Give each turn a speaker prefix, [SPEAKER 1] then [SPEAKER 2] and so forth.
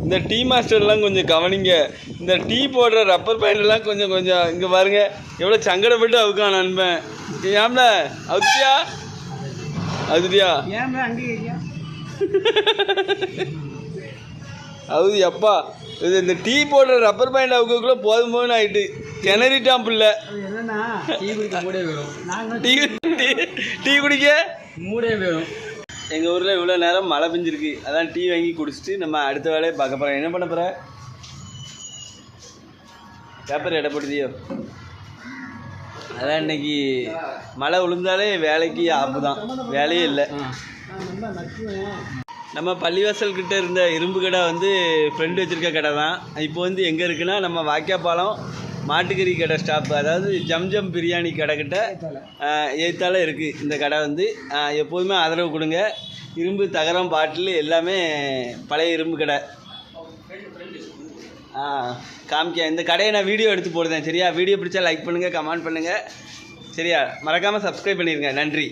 [SPEAKER 1] இந்த டீ மாஸ்டர்லாம் கொஞ்சம் கவனிங்க. இந்த டீ போடுற ரப்பர் பேண்டெல்லாம் கொஞ்சம் இங்கே பாருங்க எவ்வளோ சங்கடப்பட்டு அவுக்கான் நண்பன். ஏம்ல அவுத்தியா அவுதியா அவுதி அப்பா இது இந்த டீ போடுற ரப்பர் பேண்ட் அவுக்குள்ளே போதும் ஆகிட்டு கிணறிட்டான் பிள்ளை. டீ குடிக்க
[SPEAKER 2] மூடே வேணும்.
[SPEAKER 1] எங்கள் ஊரில் இவ்வளோ நேரம் மழை பெஞ்சிருக்கு, அதான் டீ வாங்கி குடிச்சிட்டு நம்ம அடுத்த வேலையை பார்க்க போகிறோம். என்ன பண்ண போகிற? பேப்பர் இடப்படுதியோ? அதான் இன்னைக்கு மழை விழுந்தாலே வேலைக்கு ஆப்பு தான், வேலையே இல்லை. நம்ம பள்ளிவாசல் கிட்டே இருந்த இரும்பு கடை வந்து ஃப்ரெண்டு வச்சுருக்க கடை தான். இப்போ வந்து எங்கே இருக்குன்னா நம்ம வாக்கியாப்பாலம் மாட்டுக்கறி கடை ஸ்டாப்பு, அதாவது ஜம்ஜம் பிரியாணி கடை கிட்ட எய்த்தால இருக்குது இந்த கடை. வந்து எப்போதுமே ஆதரவு கொடுங்க. இரும்பு தகரம் பாட்டில் எல்லாமே பழைய இரும்பு கடை. காமிக்க இந்த கடையை நான் வீடியோ எடுத்து போடுறேன் சரியா? வீடியோ பிடிச்சா லைக் பண்ணுங்கள், கமெண்ட் பண்ணுங்கள் சரியா? மறக்காமல் சப்ஸ்கிரைப் பண்ணிடுங்க. நன்றி.